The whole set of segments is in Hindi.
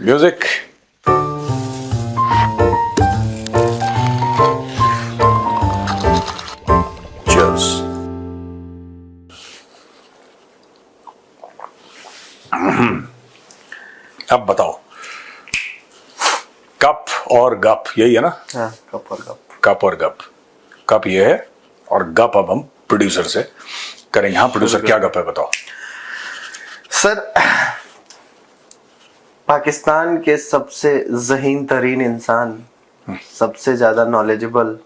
म्यूजिक। चीयर्स। अब बताओ, कप और गप यही है ना? हाँ, कप और गप। कप और गप। कप ये है और गप अब हम प्रोड्यूसर से करेंगे। हाँ प्रोड्यूसर, क्या गप है बताओ। सर, पाकिस्तान के सबसे ज़हीन तरीन इंसान, सबसे ज्यादा नॉलेजेबल,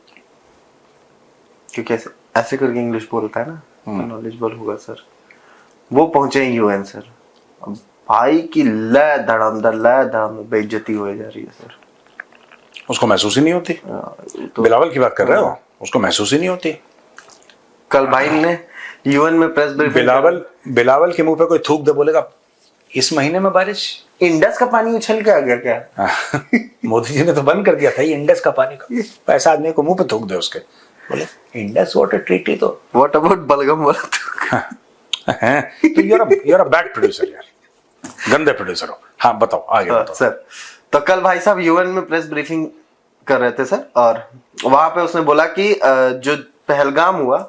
क्योंकि ऐसे करके इंग्लिश बोलता है ना, नॉलेजेबल होगा सर, वो पहुंचे यूएन सर। अब भाई की लय धड़म बेइज्जती हो जा रही है सर। उसको महसूस ही नहीं होती? तो बिलावल की बात कर रहे हो? उसको महसूस ही नहीं होती? कल भाई ने यूएन में प्रेस ब्रीफिंग, बिलावल के मुंह पे कोई थूक दे, बोलेगा इस महीने में बारिश, इंडस का पानी उछल के आ गया क्या? मोदी जी ने तो बंद कर दिया था ये इंडस का पानी का। पैसा आदमी को मुंह पे थूक दे उसके, बोले इंडस वाटर ट्रीटी तो व्हाट अबाउट बलगम वाला? तो you're a bad producer यार, गंदे प्रोड्यूसर हो। हाँ बताओ, आगे बताओ। सर, तो कल भाई साहब यूएन में प्रेस ब्रीफिंग कर रहे थे सर, और वहां पे उसने बोला कि जो पहलगाम हुआ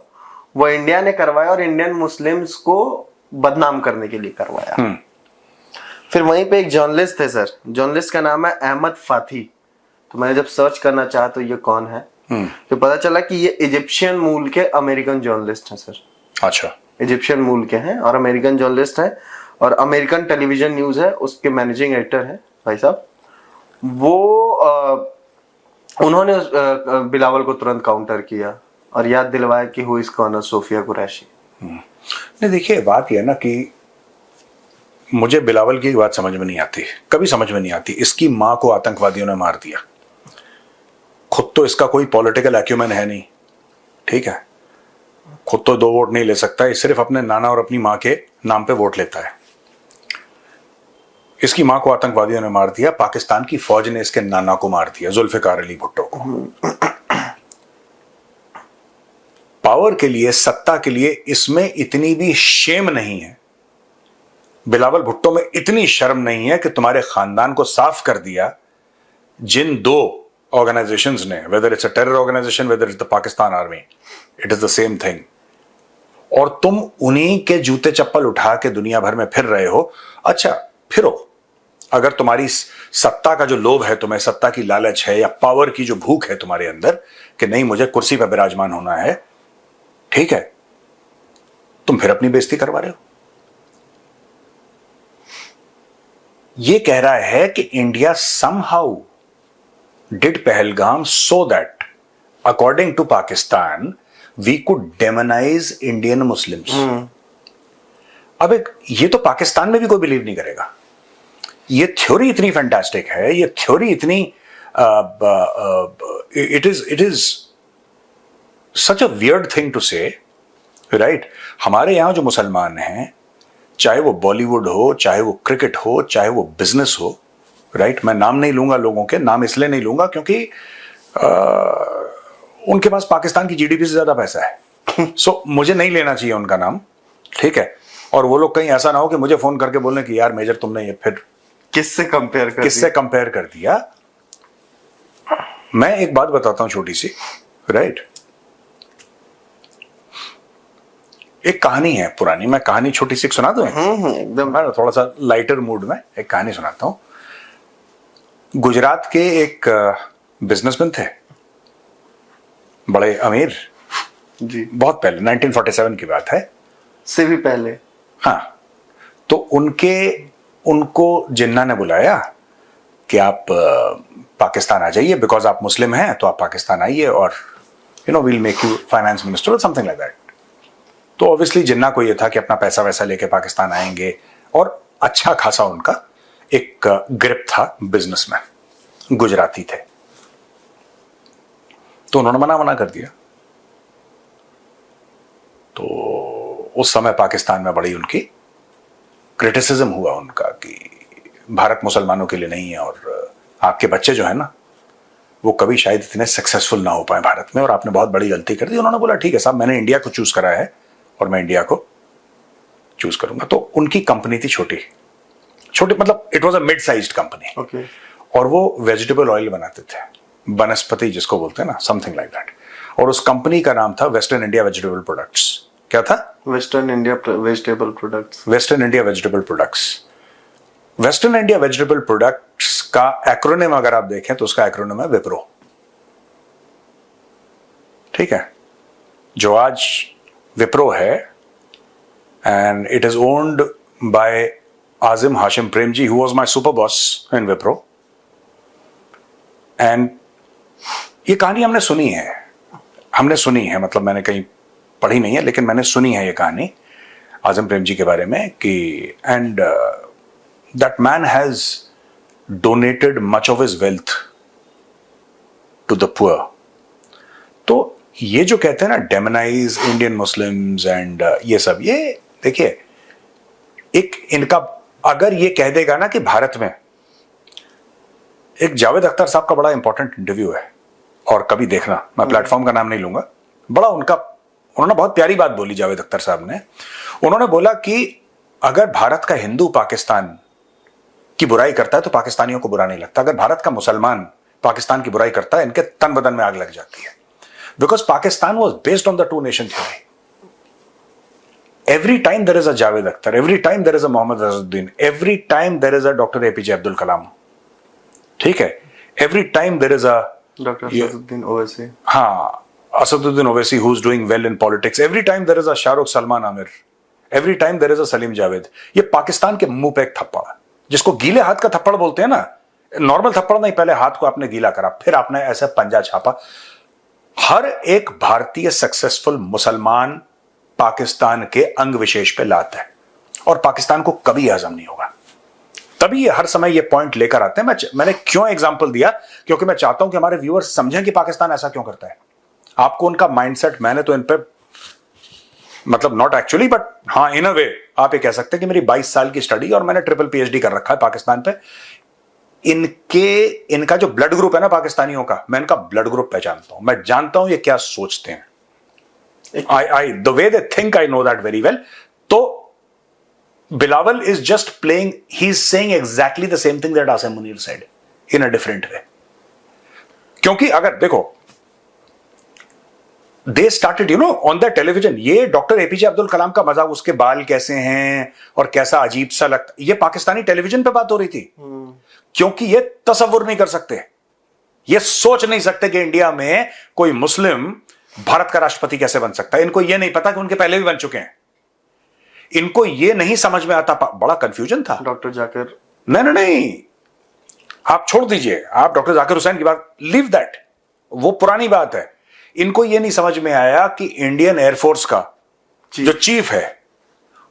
वो इंडिया ने करवाया और इंडियन मुस्लिम्स को बदनाम करने के लिए करवाया। फिर वहीं पे एक जर्नलिस्ट थे सर, जर्नलिस्ट का नाम है अहमद फाथी। तो मैंने जब सर्च करना चाहा तो ये कौन है, तो पता चला कि ये इजिप्शियन मूल के अमेरिकन जर्नलिस्ट हैं सर। अच्छा, इजिप्शियन मूल के हैं और अमेरिकन जर्नलिस्ट हैं, और अमेरिकन टेलीविजन न्यूज है उसके मैनेजिंग एडिटर हैं भाई साहब। वो उन्होंने बिलावल को तुरंत काउंटर किया और याद दिलवाया कि who is colonel Sofia Qureshi. नहीं देखिए, बात यह है ना कि मुझे बिलावल की बात समझ में नहीं आती, कभी समझ में नहीं आती। इसकी मां को आतंकवादियों ने मार दिया, खुद तो इसका कोई पॉलिटिकल एक्यूमेन है नहीं, ठीक है, खुद तो 2 वोट नहीं ले सकता, ये सिर्फ अपने नाना और अपनी मां के नाम पे वोट लेता है। इसकी मां को आतंकवादियों ने मार दिया, पाकिस्तान की फौज ने इसके नाना को मार दिया, जुल्फिकार अली भुट्टो को। पावर के लिए, सत्ता के लिए इसमें इतनी भी शेम नहीं है, बिलावल भुट्टो में इतनी शर्म नहीं है कि तुम्हारे खानदान को साफ कर दिया जिन 2 ऑर्गेनाइजेशंस ने, whether it's a terror organisation, whether it's the Pakistan army, it is the same thing, और तुम उन्हीं के जूते चप्पल उठा के दुनिया भर में फिर रहे हो। अच्छा फिरो, अगर तुम्हारी सत्ता का जो लोभ है, तुम्हें सत्ता की लालच है, या पावर की जो भूख है तुम्हारे अंदर कि नहीं मुझे कुर्सी पर विराजमान होना है, ठीक है, तुम फिर अपनी बेइज्जती करवा रहे हो। ये कह रहा है कि India somehow did Pahalgam so that according to Pakistan we could demonise Indian Muslims. अब ये तो पाकिस्तान में भी कोई बिलीव नहीं करेगा। ये थ्योरी इतनी फैंटास्टिक है, ये थ्योरी इतनी it is such a weird thing to say, right. हमारे यहां जो मुसलमान हैं, चाहे वो बॉलीवुड हो, चाहे वो क्रिकेट हो, चाहे वो बिजनेस हो, राइट, मैं नाम नहीं लूंगा लोगों के, नाम इसलिए नहीं लूंगा क्योंकि उनके पास पाकिस्तान की जीडीपी से ज्यादा पैसा है। सो मुझे नहीं लेना चाहिए उनका नाम, ठीक है, और वो लोग कहीं ऐसा ना हो कि मुझे फोन करके बोलें कि यार मेजर तुमने ये फिर किससे कंपेयर कर दिया। मैं एक बात बताता हूं छोटी सी, राइट, एक कहानी है पुरानी, मैं कहानी छोटी सी सुना दूं? एकदम, मैं थोड़ा सा लाइटर मूड में एक कहानी सुनाता हूं। गुजरात के एक बिजनेसमैन थे, बड़े अमीर जी, बहुत पहले 1947 की बात है, से भी पहले। हाँ, तो उनको जिन्ना ने बुलाया कि आप पाकिस्तान आ जाइए, बिकॉज आप मुस्लिम हैं तो आप पाकिस्तान आइए और we'll make you finance minister और समथिंग लाइक दैट। तो ऑब्वियसली जिन्ना को ये था कि अपना पैसा वैसा लेके पाकिस्तान आएंगे, और अच्छा खासा उनका एक ग्रिप था बिजनेस में, गुजराती थे, तो उन्होंने मना कर दिया। तो उस समय पाकिस्तान में बड़ी उनकी क्रिटिसिज्म हुआ उनका कि भारत मुसलमानों के लिए नहीं है, और आपके बच्चे जो है ना वो कभी शायद इतने सक्सेसफुल ना हो पाए भारत में, और आपने बहुत बड़ी गलती कर दी। उन्होंने बोला ठीक है साहब, मैंने इंडिया को चूज करा है और मैं इंडिया को चूज करूंगा। तो उनकी कंपनी थी छोटी, छोटे, मतलब it was a mid sized company, okay, और वो वेजिटेबल ऑयल बनाते थे, वनस्पति जिसको बोलते हैं ना, समथिंग लाइक दैट। और उस कंपनी का नाम था वेस्टर्न इंडिया वेजिटेबल प्रोडक्ट्स। क्या था? Western India vegetable products. Western India vegetable products. Western India vegetable products का एक्रोनिम अगर आप देखें तो उसका एक्रोनिम है विप्रो। ठीक है, जो आज विप्रो है, and it is owned by Azim Hashim Premji, who was my super boss in Wipro. And ये कहानी हमने सुनी है, मतलब मैंने कहीं पढ़ी नहीं है, लेकिन मैंने सुनी है ये कहानी आजिम प्रेमजी के बारे में कि and that man has donated much of his wealth to the poor. तो ये जो कहते हैं ना डेमोनाइज इंडियन मुस्लिम्स एंड ये सब, ये देखिए, एक इनका अगर ये कह देगा ना कि भारत में, एक जावेद अख्तर साहब का बड़ा इंपॉर्टेंट इंटरव्यू है, और कभी देखना, मैं प्लेटफॉर्म का नाम नहीं लूंगा, बड़ा उन्होंने बहुत प्यारी बात बोली जावेद अख्तर साहब ने। उन्होंने बोला कि अगर भारत का हिंदू पाकिस्तान की बुराई करता है तो पाकिस्तानियों को बुरा नहीं लगता, अगर भारत का मुसलमान पाकिस्तान की बुराई करता है इनके तन बदन में आग लग जाती है, because Pakistan was based on the two nation theory. Every time there is a Javed Akhtar, every time there is a Mohammad Azharuddin, every time there is a Dr. APJ Abdul Kalam, ठीक है, every time there is a doctor Asaduddin Owaisi, हाँ, Asaduddin Owaisi who's doing well in politics, every time there is a Shahrukh Salman Amir, every time there is a Salim Javed। ये पाकिस्तान के मुंह पे एक थप्पड़, जिसको गीले हाथ का थप्पड़ बोलते हैं ना, नॉर्मल थप्पड़ नहीं, पहले हाथ को आपने गीला करा, फिर आपने ऐसा पंजा छापा। हर एक भारतीय सक्सेसफुल मुसलमान पाकिस्तान के अंग विशेष पे लाता है, और पाकिस्तान को कभी हजम नहीं होगा। तभी ये हर समय ये पॉइंट लेकर आते हैं। मैंने क्यों एग्जांपल दिया, क्योंकि मैं चाहता हूं कि हमारे व्यूअर्स समझें कि पाकिस्तान ऐसा क्यों करता है। आपको उनका माइंडसेट, मैंने तो इन पे, मतलब नॉट एक्चुअली बट हाँ इन अ वे आप ये कह सकते हैं कि मेरी 22 साल की स्टडी, और मैंने ट्रिपल PhD कर रखा है पाकिस्तान पे। इनका जो ब्लड ग्रुप है ना पाकिस्तानियों का, मैं इनका ब्लड ग्रुप पहचानता हूं, मैं जानता हूं ये क्या सोचते हैं। The way they think, I know that very well. तो Bilawal is just playing, he's saying exactly the same thing that Asim Munir said in a different way. क्योंकि अगर देखो, they started, on the television, ये डॉक्टर APJ अब्दुल कलाम का मजाक, उसके बाल कैसे हैं और कैसा अजीब सा लगता, ये पाकिस्तानी टेलीविजन पे बात हो रही थी। क्योंकि ये तसव्वुर नहीं कर सकते, ये सोच नहीं सकते कि इंडिया में कोई मुस्लिम भारत का राष्ट्रपति कैसे बन सकता है। इनको यह नहीं पता कि उनके पहले भी बन चुके हैं, इनको यह नहीं समझ में आता। बड़ा कंफ्यूजन था। डॉक्टर जाकिर, नहीं, आप छोड़ दीजिए, आप डॉक्टर जाकिर हुसैन की बात, लीव दैट, वो पुरानी बात है। इनको यह नहीं समझ में आया कि इंडियन एयरफोर्स का जो चीफ है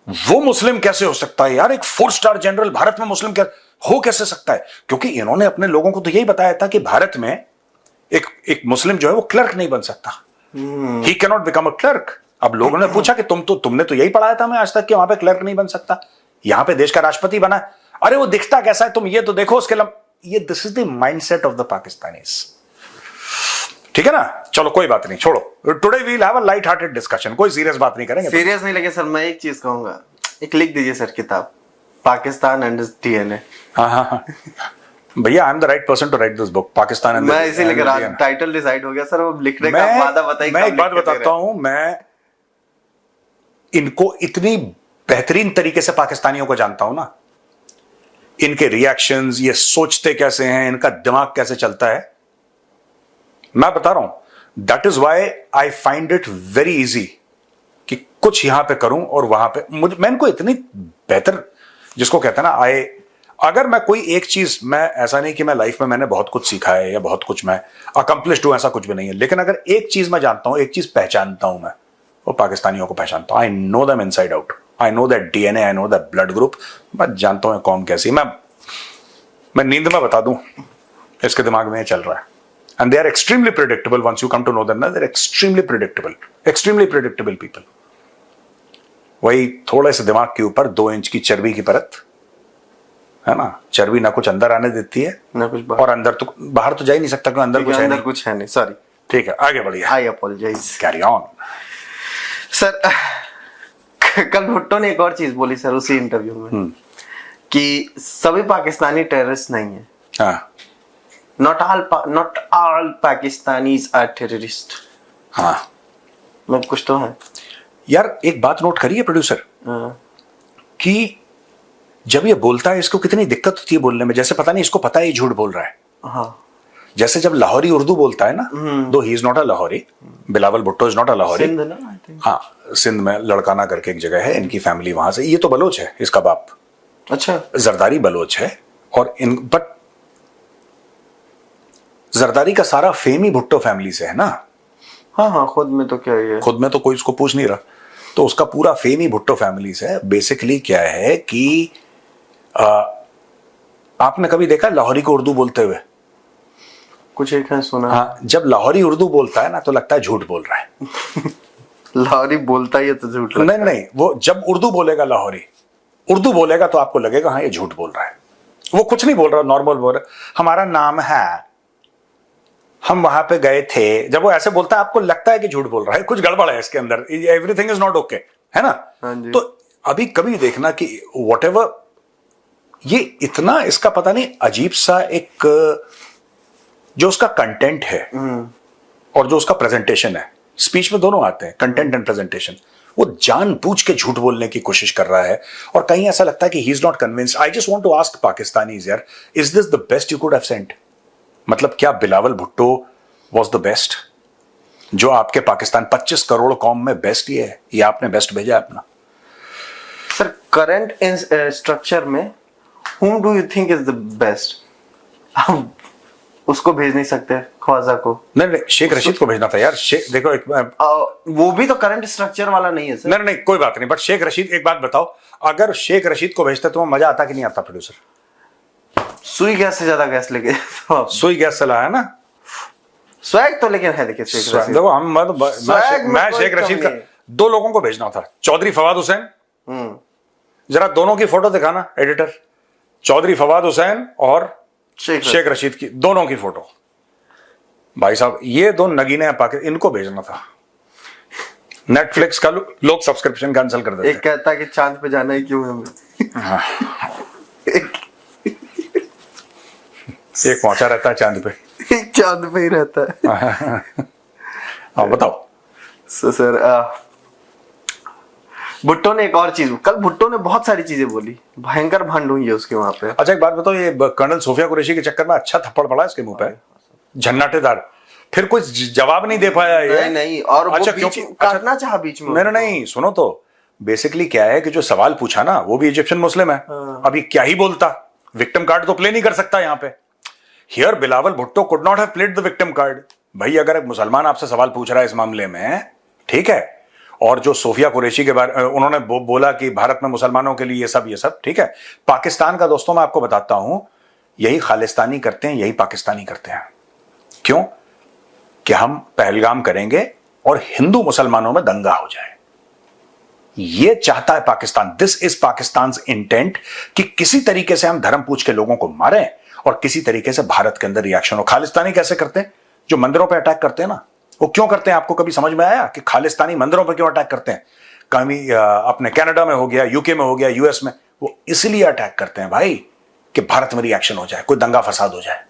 वो मुस्लिम कैसे हो सकता है। यार, एक 4 स्टार जनरल भारत में मुस्लिम कैसे सकता है? क्योंकि इन्होंने अपने लोगों को तो यही बताया था कि भारत में एक मुस्लिम जो है वो क्लर्क नहीं बन सकता, he can not become a clerk. अब लोगों ने पूछा कि तुमने तो यही पढ़ाया था मैं आज तक कि वहां पे क्लर्क नहीं बन सकता, यहां पे देश का राष्ट्रपति बना। अरे वो दिखता कैसा है, तुम ये तो देखो उसके ये this is the mindset of the Pakistanis. ठीक है ना, चलो कोई बात नहीं, छोड़ो। Today we will have a light hearted discussion, कोई सीरियस बात नहीं करेंगे। सीरियस नहीं, लेकिन सर मैं एक चीज कहूंगा, एक लिख दीजिए सर किताब, पाकिस्तान एंड DNA। हाँ, भैया I am the right person to write this book, Pakistan and मैं इसीलिए टाइटल डिसाइड हो गया सर, वो लिखने का वादा बताइए। मैं एक बात बताता हूं, मैं इनको इतनी बेहतरीन तरीके से पाकिस्तानियों को जानता हूं ना, इनके रिएक्शंस, ये सोचते कैसे हैं, इनका दिमाग कैसे चलता है, मैं बता रहा हूं। That is why I find it very easy कि कुछ यहां पे करूं और वहां पे मैं इनको इतनी बेहतर, जिसको कहते हैं ना, अगर मैं कोई एक चीज, मैं ऐसा नहीं कि मैं लाइफ में मैंने बहुत कुछ सीखा है या बहुत कुछ मैं अकम्प्लिश्ड हूं, ऐसा कुछ भी नहीं है, लेकिन अगर एक चीज मैं जानता हूं, एक चीज पहचानता हूं, मैं वो पाकिस्तानियों को पहचानता हूं। I know them inside out, I know that DNA, I know that blood group, मैं जानता हूं कौन कैसी। मैं नींद में बता दूं इसके दिमाग में चल रहा है। And they are extremely predictable once you come to know them ना, they are extremely predictable people. वही थोड़े से दिमाग के ऊपर 2 इंच की चर्बी की परत है ना, चर्बी ना कुछ अंदर आने देती है ना कुछ बाहर, और अंदर तो बाहर तो जा ही नहीं सकता क्योंकि अंदर कुछ है नहीं। सॉरी, ठीक है, आगे बढ़िए। आई अपोलोजाइज, कैरी ऑन। सर कल भुट्टो ने एक और चीज बोली सर उसी इंटरव्यू में कि सभी पाकिस्तानी टेररिस्ट नहीं है। हाँ not all Pakistanis are terrorist. हाँ मतलब कुछ तो है यार, एक बात नोट करिए प्रोड्यूसर हाँ। कि जब ये बोलता है इसको कितनी दिक्कत होती है बोलने में, जैसे पता नहीं इसको पता है ये झूठ बोल रहा है। हाँ जैसे जब लाहौरी उर्दू बोलता है ना, though he is not a Lahori, Bilawal Bhutto is not a Lahori. Sindh ना आई थिंक। हाँ, सिंध में लड़काना करके एक जगह है, इनकी फैमिली वहां से, ये तो बलोच है, इसका बाप अच्छा जरदारी बलोच है। और इन बट जरदारी का सारा फेम ही भुट्टो फैमिली से है ना। हाँ हाँ, खुद में तो क्या है, खुद में तो कोई उसको पूछ नहीं रहा, तो उसका पूरा फेम ही भुट्टो फैमिली से है। बेसिकली क्या है कि आपने कभी देखा लाहौरी को उर्दू बोलते हुए? कुछ एक है सुना। हाँ, जब लाहौरी उर्दू बोलता है ना तो लगता है झूठ बोल रहा है। लाहौरी बोलता ही है तो झूठ लगता नहीं नहीं, वो जब उर्दू बोलेगा, लाहौरी उर्दू बोलेगा तो आपको लगेगा हाँ ये झूठ बोल रहा है। वो कुछ नहीं बोल रहा, नॉर्मल बोल रहा है, हमारा नाम है, हम वहां पे गए थे। जब वो ऐसे बोलता है आपको लगता है कि झूठ बोल रहा है, कुछ गड़बड़ है इसके अंदर, एवरीथिंग इज नॉट ओके, है ना। हाँ जी। तो अभी कभी देखना कि व्हाटएवर, ये इतना इसका पता नहीं अजीब सा एक जो उसका कंटेंट है और जो उसका प्रेजेंटेशन है, स्पीच में दोनों आते हैं, कंटेंट एंड प्रेजेंटेशन, वो जानबूझ के झूठ बोलने की कोशिश कर रहा है। और कहीं ऐसा लगता है कि he is not convinced. I just want to ask Pakistanis यार, is this the best you could have sent? मतलब क्या Bilawal Bhutto was the best? जो आपके पाकिस्तान 25 करोड़ कौम में बेस्ट ये है, ये आपने बेस्ट भेजा है अपना? सर करंट स्ट्रक्चर में whom do you think is the best? हम उसको भेज नहीं सकते, ख्वाजा को। नहीं नहीं, शेख रशीद को भेजना था यार। देखो एक वो भी तो करंट स्ट्रक्चर वाला नहीं है सर। नहीं नहीं, कोई बात नहीं, बट शेख रशीद, एक बात बताओ, अगर शेख रशीद को भेजते तो मजा आता कि नहीं आता प्रोड्यूसर? सुई गैस से ज्यादा गैस लेके सुई गैस चला है ना। स्वैग तो लेकिन है, देखिए शेख रशीद। देखो हम मैं शेख रशीद का दो लोगों को भेजना था, चौधरी फवाद हुसैन, जरा दोनों की फोटो दिखाना एडिटर, चौधरी फवाद हुसैन और शेख रशीद की, दोनों की फोटो। भाई साहब ये दो नगीने हैं, इनको भेजना था। नेटफ्लिक्स का लोग सब्सक्रिप्शन कैंसिल कर देते। एक कहता है कि चांद पे जाना ही क्यों है हमें। एक पहुंचा रहता है चांद पे, एक चांद पे ही रहता है। हाँ बताओ। सर भुट्टो ने एक और चीज, कल भुट्टो ने बहुत सारी चीजें बोली, भयंकर भंड हुई है उसके वहां पे। अच्छा एक बात बताओ, ये कर्नल सोफिया कुरैशी के चक्कर में अच्छा थप्पड़ पड़ा इसके मुंह पे, झन्नाटेदार, फिर कोई जवाब नहीं दे पाया ये। नहीं नहीं, और अच्छा, वो बीच क्योंकि काटना चाहा बीच में। नहीं नहीं, सुनो तो, बेसिकली क्या है कि जो सवाल पूछा ना वो भी इजिप्शियन मुस्लिम है। अभी क्या ही बोलता, विक्टिम कार्ड तो प्ले नहीं कर सकता यहाँ पे। Here Bilawal Bhutto could not have played the victim card. भाई अगर एक मुसलमान आपसे सवाल पूछ रहा है इस मामले में, ठीक है, और जो सोफिया कुरैशी के बारे उन्होंने बोला कि भारत में मुसलमानों के लिए ये सब, ठीक है। पाकिस्तान का दोस्तों मैं आपको बताता हूं, यही खालिस्तानी करते हैं, यही पाकिस्तानी करते हैं। क्यों? कि हम पहलगाम करेंगे और हिंदू मुसलमानों में दंगा हो जाए, ये चाहता है Pakistan. This is Pakistan intent कि किसी तरीके से हम धर्म पूछ के लोगों को मारें और किसी तरीके से भारत के अंदर रिएक्शन हो। खालिस्तानी कैसे करते हैं? जो मंदिरों पर अटैक करते हैं ना, वो क्यों करते हैं? आपको कभी समझ में आया कि खालिस्तानी मंदिरों पर क्यों अटैक करते हैं? कभी अपने कनाडा में हो गया, यूके में हो गया, यूएस में, वो इसलिए अटैक करते हैं भाई कि भारत में रिएक्शन हो जाए, कोई दंगा फसाद हो जाए,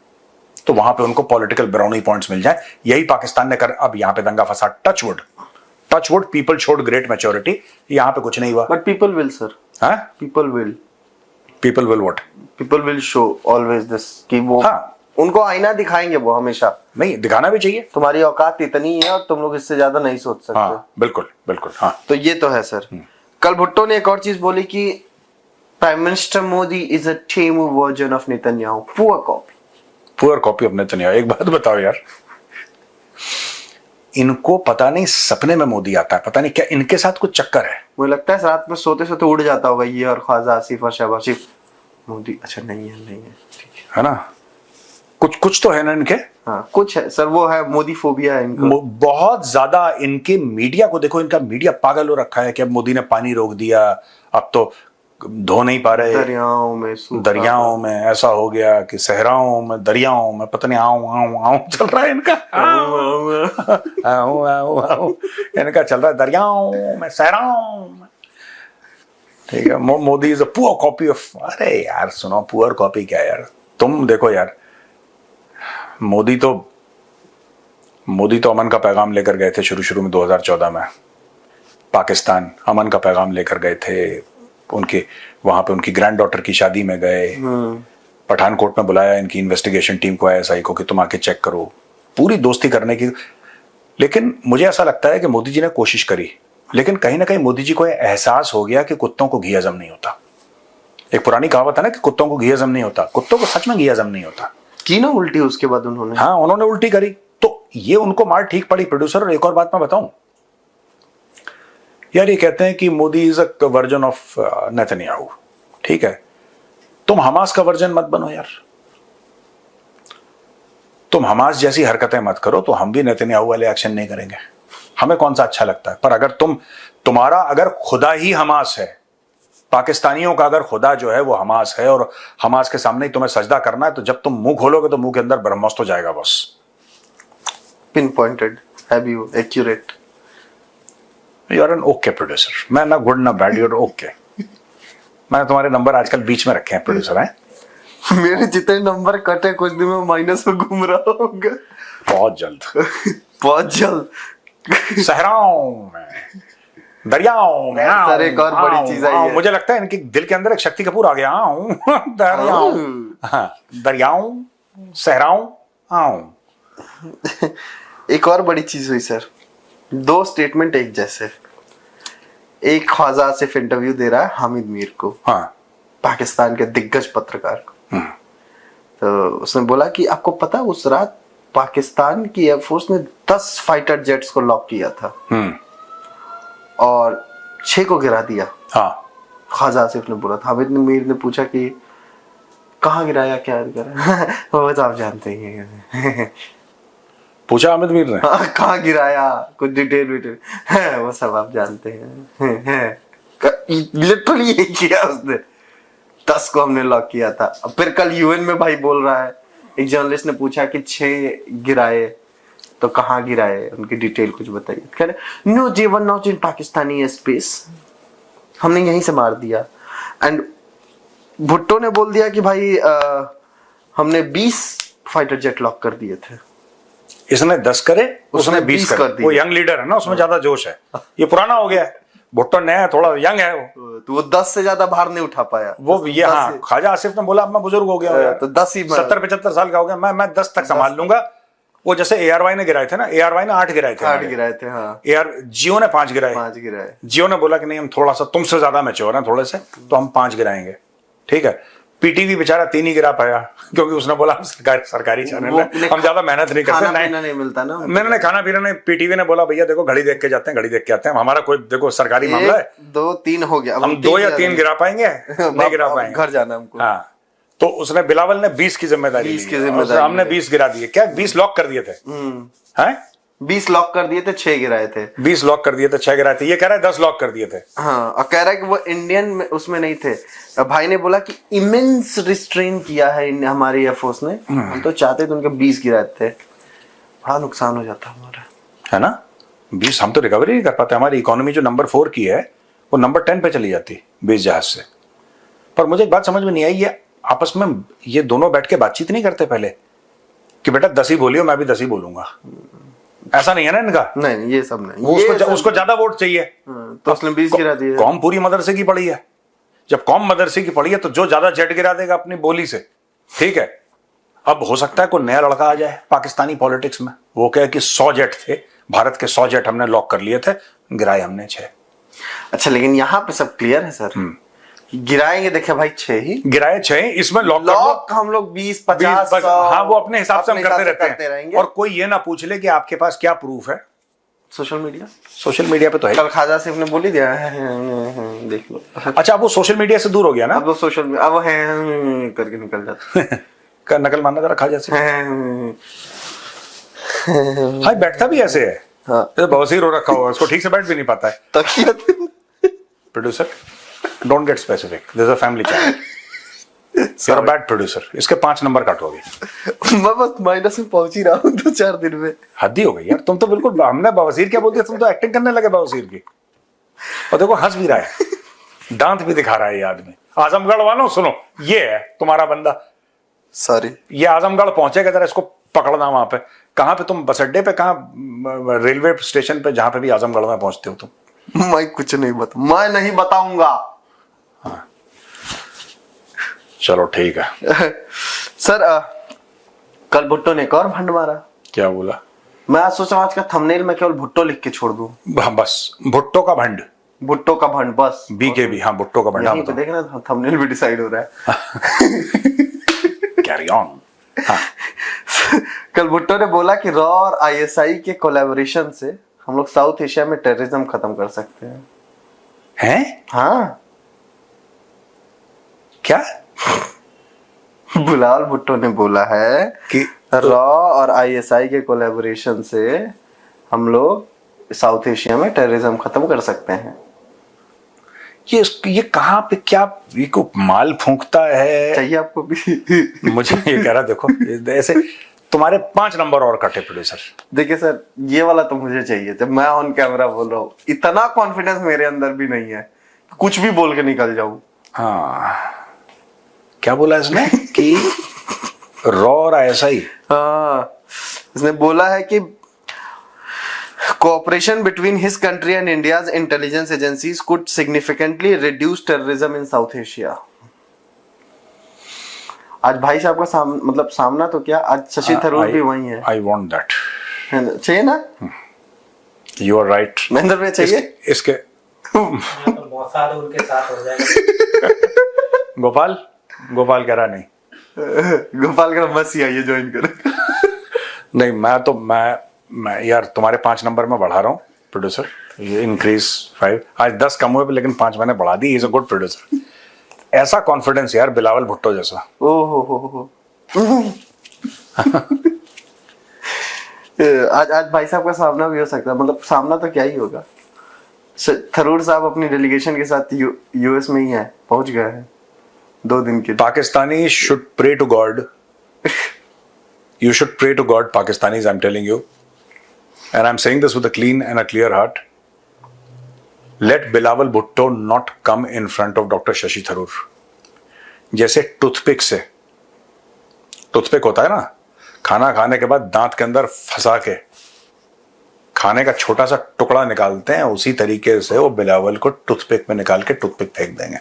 तो वहां पे उनको पॉलिटिकल ब्राउनी पॉइंट्स मिल जाए। यही पाकिस्तान ने कर, अब यहां पे दंगा फसाद, touch wood, people showed great maturity, यहां पे कुछ नहीं हुआ। बट पीपल विल सर, हाँ, people will what? People will show always this कि वो, हाँ, उनको आईना दिखाएंगे वो हमेशा। नहीं, दिखाना भी चाहिए। तुम्हारी औकात इतनी है और तुम लोग इससे ज्यादा नहीं सोच सकते। हाँ, बिल्कुल बिल्कुल। हाँ, तो ये तो है सर। कल भुट्टो ने एक और चीज बोली कि prime minister Modi is a time version of Netanyahu, poor copy of Netanyahu. एक बात बताओ यार, इनको पता नहीं सपने में मोदी आता है, पता नहीं क्या इनके साथ कुछ चक्कर है। मुझे लगता है रात में सोते सोते उड़ जाता होगा ये और ख्वाजा आसिफ और शहबाज शरीफ। मोदी अच्छा नहीं है, ठीक है ना, कुछ तो है ना इनके। हाँ कुछ है सर, वो है मोदी फोबिया है इनको बहुत ज्यादा। इनके मीडिया को देखो, इनका मीडिया पागल हो रखा है कि अब मोदी ने पानी रोक दिया, अब तो धो नहीं पा रहे, दरियाओं में ऐसा हो गया कि सहराओं में, दरियाओं में, पता नहीं आऊं चल रहा है इनका। आऊं इनका चल रहा है, दरियाओं में, सहराओं में। ठीक है, Modi is a poor copy of, अरे यार सुनो, पुअर कॉपी क्या यार, तुम देखो यार, मोदी तो अमन का पैगाम लेकर गए थे शुरू में 2014 में पाकिस्तान, अमन का पैगाम लेकर गए थे, उनके वहां पे उनकी ग्रैंड डॉटर की शादी में गए, पठानकोट में बुलाया इनकी इन्वेस्टिगेशन टीम को, ISI को, कि तुम आके चेक करो, पूरी दोस्ती करने की। लेकिन मुझे ऐसा लगता है कि मोदी जी ने कोशिश करी, लेकिन कहीं ना कहीं मोदी जी को एहसास हो गया कि कुत्तों को घी हजम नहीं होता। एक पुरानी कहावत है ना कि कुत्तों को घी हजम नहीं होता, कुत्तों को सच में घी हजम नहीं होता। की ना उल्टी उसके बाद उन्होंने, हाँ उन्होंने उल्टी करी, तो ये उनको मार ठीक पड़ी। प्रोड्यूसर, और एक और बात मैं बताऊं यार, ये कहते हैं कि Modi is a version of Netanyahu, ठीक है, तुम हमास का वर्जन मत बनो यार, तुम हमास जैसी हरकतें मत करो, तो हम भी नेतन्याहू वाले एक्शन नहीं करेंगे, हमें कौन सा अच्छा लगता है। पर अगर तुम्हारा अगर खुदा ही हमास है, पाकिस्तानियों का अगर खुदा जो है वो हमास है, और हमास के सामने ही तुम्हें सजदा करना है, तो जब तुम मुंह खोलोगे तो मुंह के अंदर ब्रह्मोस्त्र हो जाएगा बस। Pin pointed, have you accurate, you are an okay producer, मैं ना गुड ना बैड, यू आर ओके। मैंने तुम्हारे नंबर आजकल बीच में रखे हैं प्रोड्यूसर, हैं मेरे जितने नंबर कटे कुछ दिन में माइनस में घूम रहा होगा, बहुत जल्द बहुत जल्द। सहराओं में, दरियाओं में, सर एक और बड़ी चीज आई है, मुझे लगता है इनके दिल के अंदर एक शक्ति कपूर आ गया। दरियाओं, हाँ, दरियाओं, सहराओं, आओ। एक और बड़ी चीज हुई सर, दो स्टेटमेंट एक जैसे। एक ख्वाजा आसिफ इंटरव्यू दे रहा है हामिद मीर को, हाँ, पाकिस्तान के दिग्गज पत्रकार को, तो उसने बोला कि आपको पता उस रात पाकिस्तान की एयरफोर्स ने 10 फाइटर जेट्स को लॉक किया था और 6 को गिरा दिया। हाँ, ख्वाजा आसिफ ने बोला था। हामिद मीर ने पूछा कि कहाँ गिराया, क्या गिराया? वो तो आप जानते ही हैं। पूछा हामिद मीर ने, कहाँ गिराया, कुछ डिटेल विटेल, वो सब आप जानते हैं। लिटरली यही किया उसने, 10 को हमने लॉक किया था। अब फिर कल UN में भाई बोल रहा है, एक जर्नलिस्ट ने पूछा कि 6 गिराए तो कहाँ गिराए, उनकी डिटेल कुछ बताइए। कह रहे no, J one not in Pakistani space, हमने यहीं से मार दिया। एंड भुट्टो ने बोल दिया कि भाई हमने 20 फाइटर जेट लॉक कर दिए थे। इसने 10 करे, उसने 20 कर दिए। वो यंग लीडर है ना, उसमें ज्यादा जोश है, ये पुराना हो गया है, भुट्टो नया है, थोड़ा यंग है वो, तो वो 10 से ज्यादा भार नहीं उठा पाया वो। ये हाँ, ख्वाजा आसिफ ने बोला अब मैं बुजुर्ग हो गया हूं, तो 10 ही 70-75 साल का हो गया, मैं 10 तक संभाल लूंगा। वो जैसे ARY ने गिराए थे ना, ARY ने 8 गिराए थे, 8 गिराए थे, हाँ। जियो ने 5 गिराए, 5 गिराए। जियो ने बोला कि नहीं, हम थोड़ा सा तुमसे ज्यादा मैच्योर हैं थोड़े से, तो हम 5 गिराएंगे, ठीक है। PTV बेचारा 3 ही गिरा पाया, क्योंकि उसने बोला सरकारी चैनल है, हम ज्यादा मेहनत नहीं करते, नहीं मिलता ना, मैंने खाना पीना नहीं। PTV ने बोला भैया देखो घड़ी देख के जाते हैं, घड़ी देख के आते हैं, हमारा कोई देखो सरकारी मामला है, 2-3 हो गया, हम 2 या 3 गिरा पाएंगे, नहीं गिरा पाएंगे, घर जाना हमको। हाँ, तो उसने, बिलावल ने 20 की जिम्मेदारी, 20 की जिम्मेदारी, हमने 20 गिरा दिए। क्या 20 लॉक कर दिए थे? हैं, 20 लॉक कर दिए थे, 6 गिराए थे। 20 लॉक कर दिए थे, 6 गिराए थे। ये कह रहा है 10 लॉक कर दिए थे। हाँ, और कह रहा है कि वो इंडियन में उसमें नहीं थे। भाई ने बोला कि इमेंस रिस्ट्रेन किया है हमारी एयरफोर्स ने, हम तो चाहते थे उनके 20 गिराए थे, बड़ा नुकसान हो जाता हमारा, है ना। 20 हम तो रिकवरी नहीं कर पाते, हमारी इकोनॉमी जो नंबर 4 की है वो नंबर 10 पे चली जाती 20 जहाज से। पर मुझे एक बात समझ में नहीं आई, ये आपस में ये दोनों बैठ के बातचीत नहीं करते पहले कि बेटा 10 ही बोलियो, मैं भी 10 ही बोलूंगा? ऐसा नहीं है ना इनका? नहीं, ये सब नहीं, उसको ज्यादा वोट चाहिए, तो उसने 20 गिरा दिए। कौम पूरी मदरसे की पड़ी है, जब कौम मदरसे की पड़ी है तो जो ज्यादा जेट गिरा देगा अपनी बोली से, ठीक है। अब हो सकता है कोई नया लड़का आ जाए पाकिस्तानी पॉलिटिक्स में, वो कहे कि 100 जेट थे, भारत के 100 जेट हमने लॉक कर लिए थे, गिराए हमने 6। अच्छा, लेकिन यहाँ पे सब क्लियर है सर, गिराएंगे देखे भाई 6 ही गिराए, 6 इसमें लॉक हम लोग 20-50, हाँ, वो अपने हिसाब से हम करते रहेंगे। और कोई ये ना पूछ ले कि आपके पास क्या प्रूफ है। सोशल मीडिया पे तो है, कल ख्वाजा आसिफ ने बोल ही दिया है, देख लो। अच्छा, अब वो सोशल मीडिया से दूर हो गया ना, अब वो अब वो है करके निकल जाता। नकल मानना जरा ख्वाजा से। भाई बैठता भी ऐसे है, हाँ, तो बवासीर हो रखा होगा, उसको ठीक से बैठ भी नहीं पाता है। Producer, don't get specific, this is a family channel, you are a bad producer. इसके 5 नंबर काटोगे। मैं बस माइनस में पहुंच ही रहा हूँ 2-4 दिन में। हद ही हो गई यार, तुम तो बिल्कुल, हमने बवासीर क्या बोल दिया, तुम तो एक्टिंग करने लगे बवासीर की, और देखो हंस भी रहा है। दांत भी दिखा रहा है ये आदमी। आजमगढ़ वालों सुनो, ये है तुम्हारा बंदा। सॉरी, ये आजमगढ़ पहुंचेगा, जरा इसको पकड़ना वहां पे। कहां पे तुम, बस अड्डे पे, कहां रेलवे स्टेशन पे, जहां पे भी आजमगढ़ में पहुंचते हो तुम? मैं कुछ नहीं मैं नहीं बताऊंगा। हाँ चलो ठीक है। सर कल भुट्टो ने एक और भंड मारा। क्या बोला? मैं आज सोचा आज का थंबनेल में केवल भुट्टो लिख के छोड़ दूं। हाँ, बस भुट्टो का भंड, भुट्टो का भंड, बस बीकेबी। हाँ भुट्टो का भंड। यहीं पे देखना, थंबनेल भी डिसाइड हो रहा है। Carry on. हाँ कल भुट्टो ने बोला कि रॉ और आईएसआई के कोलैबोरेशन से हम लोग साउथ एशिया में टेररिज्म खत्म कर सकते हैं। हैं? हाँ, क्या? बिलावल भुट्टो ने बोला है कि रॉ और आईएसआई के कोलैबोरेशन से हम लोग साउथ एशिया में टेररिज्म खत्म कर सकते हैं। ये कहाँ पे क्या, ये को माल फूंकता है? चाहिए आपको भी? मुझे ये कह रहा, देखो ऐसे तुम्हारे 5 नंबर और कटे प्रोड्यूसर। देखिए सर, ये वाला तो मुझे चाहिए था। मैं ऑन कैमरा बोल रहा हूँ, इतना कॉन्फिडेंस मेरे अंदर भी नहीं है कुछ भी बोल के निकल जाऊं। हाँ, क्या बोला इसने कि रॉ और आईएसआई? हाँ, इसने बोला है कि cooperation between his country and India's intelligence agencies could significantly reduce terrorism in South Asia. आज भाई साहब का मतलब सामना तो क्या, आज शशि थरूर भी वही है। I want that. चाहिए ना? You are right. महेंद्र में चाहिए इसके मौसाद उनके साथ हो जाएगा। गोपाल कह रहा नहीं। गोपाल का बस ही आइए ज्वाइन करें। नहीं, मैं यार तुम्हारे 5 नंबर में बढ़ा रहा हूँ प्रोड्यूसर। ये इंक्रीज 5, आज 10 कम हुए लेकिन 5 मैंने बढ़ा दी। Is a good producer. ऐसा कॉन्फिडेंस यार, बिलावल भुट्टो जैसा। ओहो आज भाई साहब का सामना भी हो सकता है। मतलब सामना तो क्या ही होगा। थरूर साहब अपनी डेलीगेशन के साथ यूएस में ही है, पहुंच गए हैं 2 दिन के। Pakistani should pray to God. You should pray to God, Pakistanis, I'm telling you. And I'm saying this with a clean and a clear heart. Let Bilawal Bhutto not come in front of Dr. Shashi Tharoor. जैसे टूथपिक से, टूथपिक होता है ना, खाना खाने के बाद दांत के अंदर फंसा के खाने का छोटा सा टुकड़ा निकालते हैं, उसी तरीके से वो बिलावल को टूथपिक में निकाल के टूथपिक फेंक देंगे।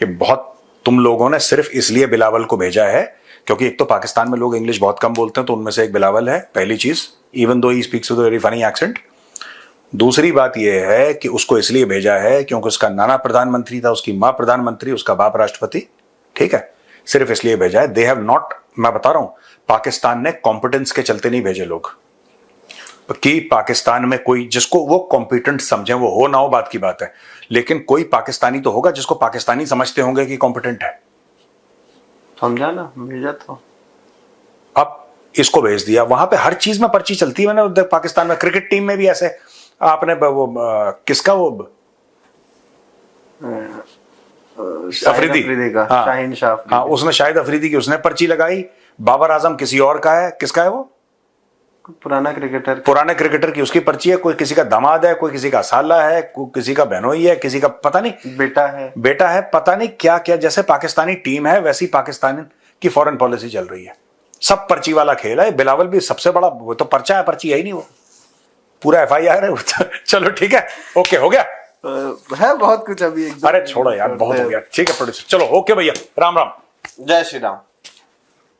ये बहुत, तुम लोगों ने सिर्फ इसलिए बिलावल को भेजा है क्योंकि एक तो पाकिस्तान में लोग इंग्लिश बहुत कम बोलते हैं, तो उनमें से एक बिलावल है, पहली चीज, even though he speaks with a very funny accent. दूसरी बात यह है कि उसको इसलिए भेजा है क्योंकि उसका नाना प्रधानमंत्री था, उसकी मां प्रधानमंत्री, उसका बाप राष्ट्रपति। ठीक है, सिर्फ इसलिए भेजा है। दे हैव नॉट, मैं बता रहा हूं, पाकिस्तान ने कॉम्पिटेंस के चलते नहीं भेजे लोग, कि पाकिस्तान में कोई जिसको वो कॉम्पिटेंट समझे, वो हो ना हो बात की बात है, लेकिन कोई पाकिस्तानी तो होगा जिसको पाकिस्तानी समझते होंगे कि कॉम्पिटेंट है। समझा ना, भेजा तो। अब इसको भेज दिया, वहां पे हर चीज में पर्ची चलती है। मैंने उधर पाकिस्तान में क्रिकेट टीम में भी ऐसे, आपने वो किसका वो अफरीदी का, हाँ, शाहीन शाह अफरीदी। हाँ, उसने शाहिद अफरीदी की उसने पर्ची लगाई। बाबर आजम किसी और का है, किसका है वो? पुराने क्रिकेटर की उसकी पर्ची है। कोई किसी का दामाद है, कोई किसी का साला है, कोई किसी का बहनोई है, किसी का पता नहीं बेटा है, पता नहीं क्या क्या। जैसे पाकिस्तानी टीम है वैसी पाकिस्तान की फॉरेन पॉलिसी चल रही है। सब पर्ची वाला खेल है। बिलावल भी सबसे बड़ा, वो तो पर्चा है, पर्ची है ही नहीं, वो पूरा FIR है। चलो ठीक है, ओके, हो गया है बहुत कुछ अभी। अरे छोड़ो यार, बहुत हो गया। ठीक है प्रोड्यूसर, चलो ओके भैया, राम राम, जय श्री राम।